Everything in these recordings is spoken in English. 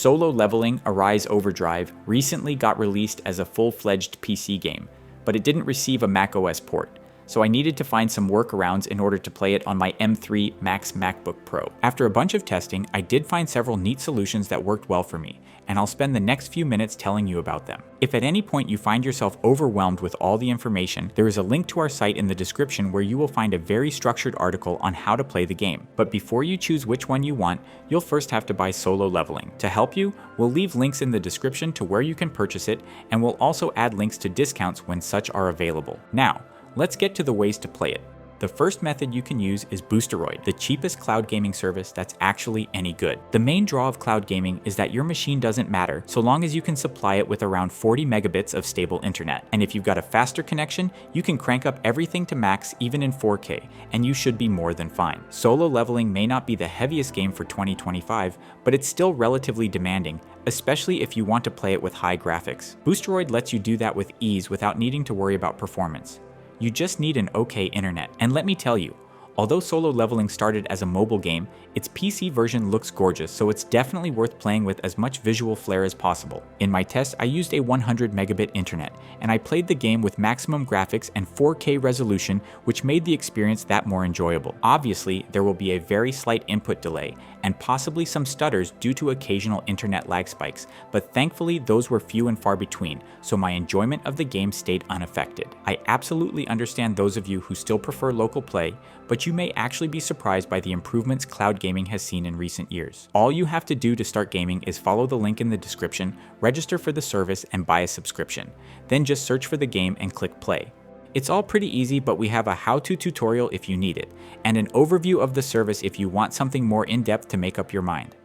Solo Leveling Arise Overdrive recently got released as a full-fledged PC game, but it didn't receive a macOS port, so I needed to find some workarounds in order to play it on my M3 Max MacBook Pro. After a bunch of testing, I did find several neat solutions that worked well for me, and I'll spend the next few minutes telling you about them. If at any point you find yourself overwhelmed with all the information, there is a link to our site in the description where you will find a very structured article on how to play the game. But before you choose which one you want, you'll first have to buy Solo Leveling. To help you, we'll leave links in the description to where you can purchase it, and we'll also add links to discounts when such are available. Now, let's get to the ways to play it. The first method you can use is Boosteroid, the cheapest cloud gaming service that's actually any good. The main draw of cloud gaming is that your machine doesn't matter so long as you can supply it with around 40 megabits of stable internet. And if you've got a faster connection, you can crank up everything to max even in 4K, and you should be more than fine. Solo Leveling may not be the heaviest game for 2025, but it's still relatively demanding, especially if you want to play it with high graphics. Boosteroid lets you do that with ease without needing to worry about performance. You just need an okay internet. And let me tell you, although Solo Leveling started as a mobile game, its PC version looks gorgeous, so it's definitely worth playing with as much visual flair as possible. In my test, I used a 100 megabit internet, and I played the game with maximum graphics and 4K resolution, which made the experience that more enjoyable. Obviously, there will be a very slight input delay, and possibly some stutters due to occasional internet lag spikes, but thankfully those were few and far between, so my enjoyment of the game stayed unaffected. I absolutely understand those of you who still prefer local play, but you may actually be surprised by the improvements cloud gaming has seen in recent years. All you have to do to start gaming is follow the link in the description, register for the service, and buy a subscription. Then just search for the game and click play. It's all pretty easy, but we have a how-to tutorial if you need it, and an overview of the service if you want something more in-depth to make up your mind.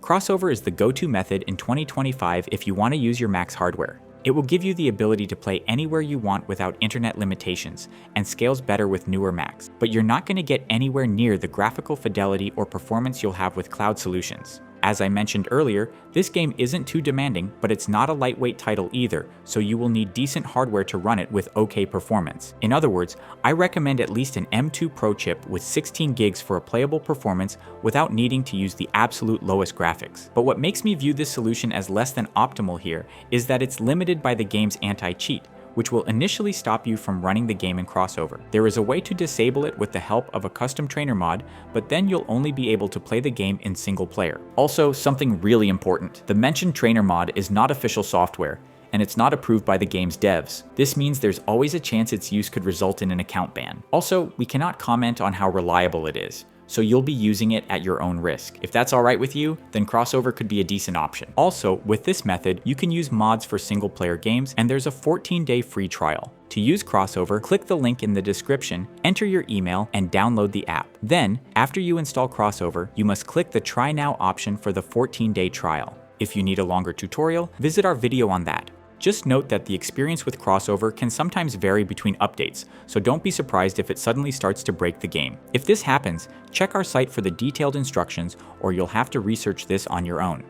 Crossover is the go-to method in 2025 if you want to use your Mac's hardware. It will give you the ability to play anywhere you want without internet limitations, and scales better with newer Macs, but you're not going to get anywhere near the graphical fidelity or performance you'll have with cloud solutions. As I mentioned earlier, this game isn't too demanding, but it's not a lightweight title either, so you will need decent hardware to run it with okay performance. In other words, I recommend at least an M2 Pro chip with 16 gigs for a playable performance without needing to use the absolute lowest graphics. But what makes me view this solution as less than optimal here is that it's limited by the game's anti-cheat, which will initially stop you from running the game in Crossover. There is a way to disable it with the help of a custom trainer mod, but then you'll only be able to play the game in single player. Also, something really important. The mentioned trainer mod is not official software, and it's not approved by the game's devs. This means there's always a chance its use could result in an account ban. Also, we cannot comment on how reliable it is, so you'll be using it at your own risk. If that's alright with you, then Crossover could be a decent option. Also, with this method, you can use mods for single player games, and there's a 14-day free trial. To use Crossover, click the link in the description, enter your email, and download the app. Then, after you install Crossover, you must click the Try Now option for the 14-day trial. If you need a longer tutorial, visit our video on that. Just note that the experience with Crossover can sometimes vary between updates, so don't be surprised if it suddenly starts to break the game. If this happens, check our site for the detailed instructions, or you'll have to research this on your own.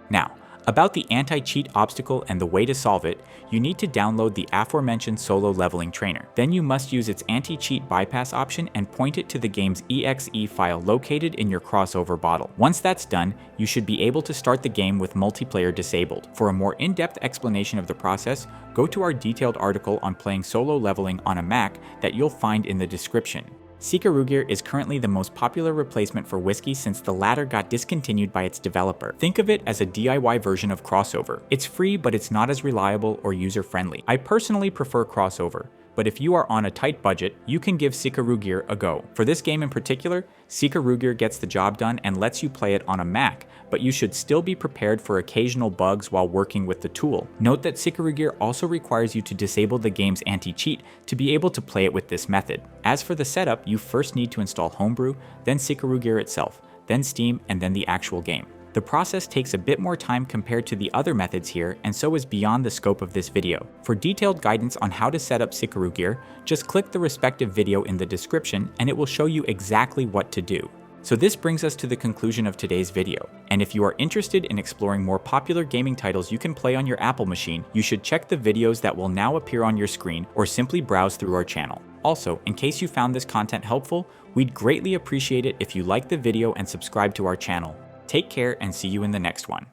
Now, about the anti-cheat obstacle and the way to solve it, you need to download the aforementioned Solo Leveling trainer. Then you must use its anti-cheat bypass option and point it to the game's exe file located in your Crossover bottle. Once that's done, you should be able to start the game with multiplayer disabled. For a more in-depth explanation of the process, go to our detailed article on playing Solo Leveling on a Mac that you'll find in the description. Sikarugir is currently the most popular replacement for Whisky since the latter got discontinued by its developer. Think of it as a DIY version of Crossover. It's free, but it's not as reliable or user-friendly. I personally prefer Crossover, but if you are on a tight budget, you can give Sikarugir a go. For this game in particular, Sikarugir gets the job done and lets you play it on a Mac, but you should still be prepared for occasional bugs while working with the tool. Note that Sikarugir also requires you to disable the game's anti-cheat to be able to play it with this method. As for the setup, you first need to install Homebrew, then Sikarugir itself, then Steam, and then the actual game. The process takes a bit more time compared to the other methods here, and so is beyond the scope of this video. For detailed guidance on how to set up Sikarugir, just click the respective video in the description and it will show you exactly what to do. So this brings us to the conclusion of today's video, and if you are interested in exploring more popular gaming titles you can play on your Apple machine, you should check the videos that will now appear on your screen or simply browse through our channel. Also, in case you found this content helpful, we'd greatly appreciate it if you like the video and subscribe to our channel. Take care and see you in the next one.